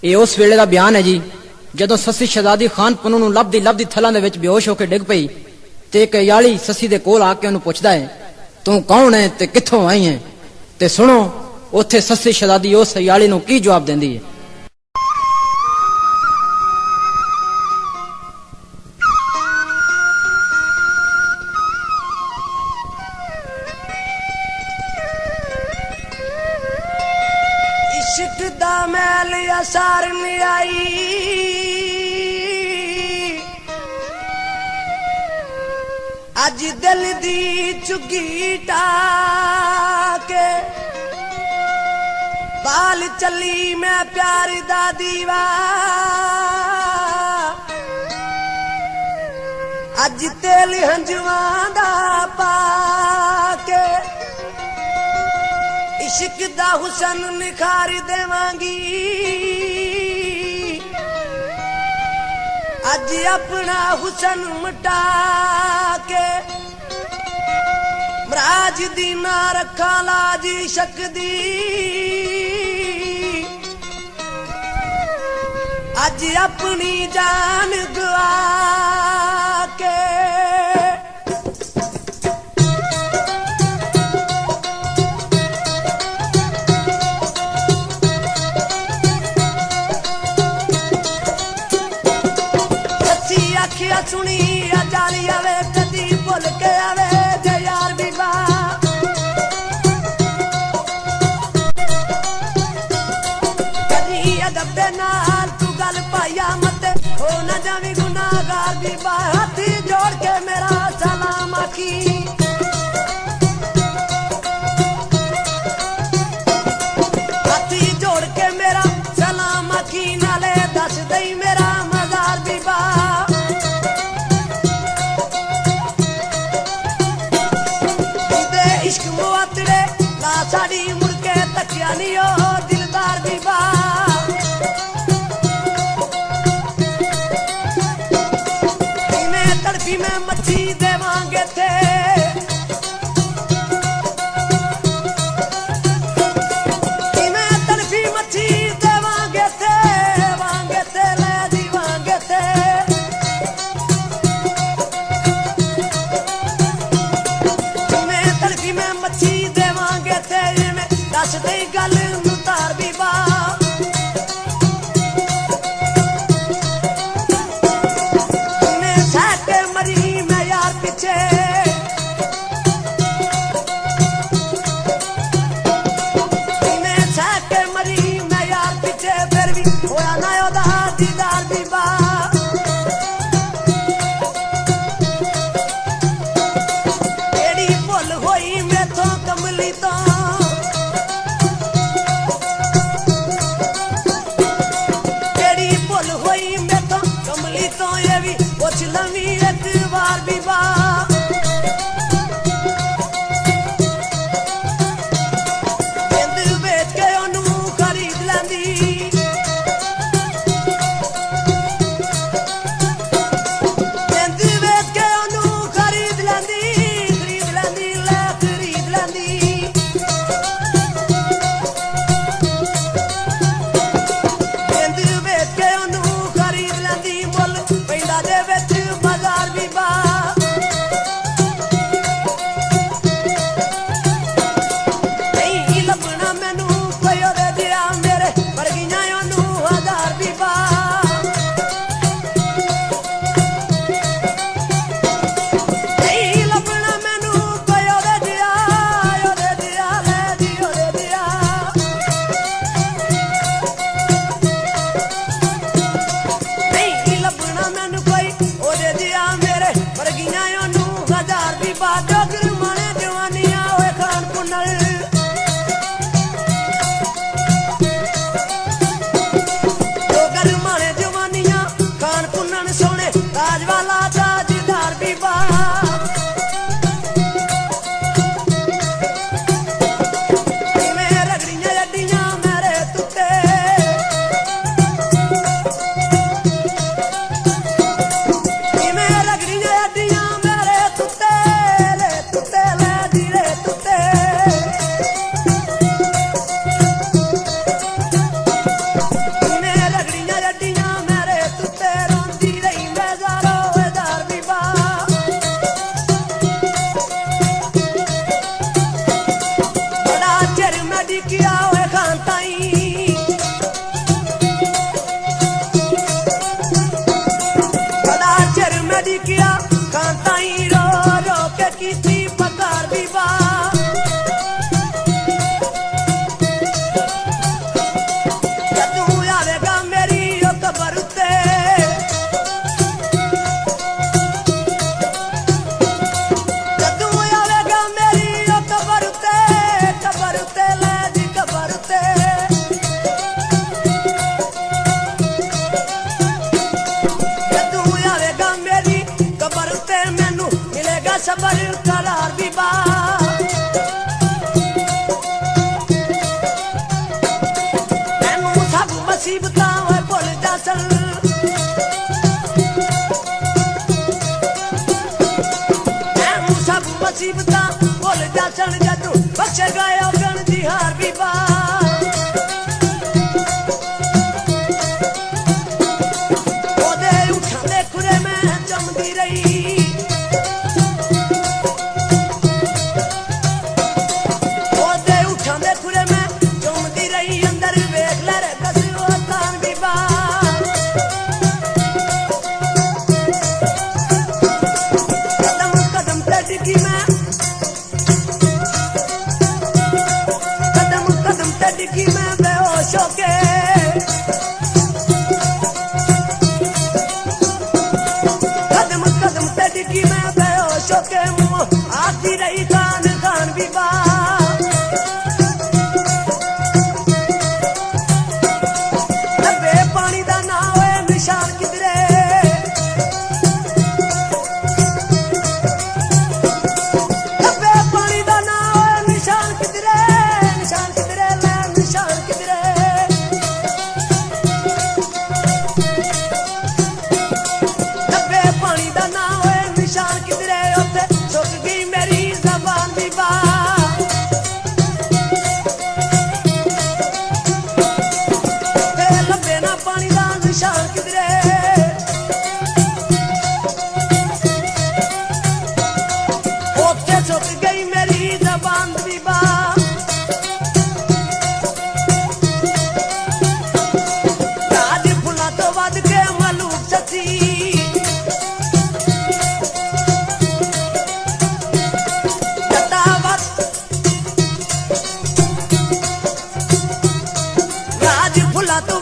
ਇਹ ਉਸ ਵੇਲੇ ਦਾ ਬਿਆਨ ਹੈ ਜੀ ਜਦੋਂ ਸੱਸੀ ਸ਼ਹਿਜ਼ਾਦੀ ਖਾਨ ਪਨੂ ਨੂੰ ਲੱਭਦੀ ਥਲਾਂ ਦੇ ਵਿੱਚ ਬੇਹੋਸ਼ ਹੋ ਕੇ ਡਿੱਗ ਪਈ ਤੇ ਇੱਕ ਯਾਲੀ ਸੱਸੀ ਦੇ ਕੋਲ ਆ ਕੇ ਉਹਨੂੰ ਪੁੱਛਦਾ ਹੈ, ਤੂੰ ਕੌਣ ਹੈ ਤੇ ਕਿੱਥੋਂ ਆਈ ਹੈ? ਤੇ ਸੁਣੋ ਉੱਥੇ ਸੱਸੀ ਸ਼ਹਿਜ਼ਾਦੀ ਉਸ ਯਾਲੀ ਨੂੰ ਕੀ ਜਵਾਬ ਦਿੰਦੀ ਹੈ। इश्क दा मैल असार नहीं आई, अज दिल दी चुगी टाके बाल चली मैं प्यार दा दीवा, अज तेल हंजुआं दा पाके इश्क दा हुसन निखार देवांगी, अज अपना हुसन मिटा के मराज दी ना रखा लाज शक दी, अज अपनी जान गवा के सुनी जाली आवे कदी भुल के आवे जे यार बीबा, कदी अदब दे नाल तू गल पाया मत हो ना जावी गुनाहगार बीबा, हाथी जोड़ के मेरा सलाम आखी, हाथी जोड़ के मेरा सलाम आखी, नाले दस दई मेरा मजार बीबा, इश्क मुआतड़े ला साड़ी मुड़के तकिया नहीं हो दिलदार बीबा, मैं तड़पी में मच्छी देवांगे थे, मैं तड़पी मच्छी देवांगे थे, वांगे थे ले दीवांगे थे, मैं तड़पी में मच्छी देवांगे थे, मैं दस दे गल मुतार बीबा, मैं सह के मरी मैं यार पीछे, मैं सह के मरी मैं यार पीछे, फिर भी होया ना ओदा दीदार बीबा, केड़ी भुल होई मेथों कमली तो, किया हुए खान ताई बड़ा चिर मेरी किया खान ताई रो रो के की पकार भी बा जदू आवेगा मेरी ओ कबर ते जदू आवेगा मेरी ओ कबर ते ले जी कबर ते जदू आवेगा मेरी कबर ते मैनू मिलेगा सबर करार भी बा मैनू सब मुसीबतां होए भुल जा सन मैनू सब मुसीबतां भुल जा सन जदू बख्शे गए गण दी हार भी बा ओदे उठां दे खुरे में जमदी रही ओदे उठां दे खुरे में जमदी रही अंदर वेख ले रे कसो तान भी बा कदम कदम ते डिगी मैं कदम कदम ते डिगी मैं बेहोश होके कदम कदम ते डिगी मैं बेहोश होके मुंह आती रही खान खान भी बा लबे पानी दा ना होए निशान किधरे लबे पानी दा ना होए निशान किधरे ले निशान किधरे लबे पानी दा ना होए निशान किधरे उत्ते सुक गई मेरी जबान भी बा ते लबे ना पानी दा निशान किधरे उत्ते सुक गई मेरी जबान भी बा राज फुला तो वध के मलूक सची जटावत राज फुला तो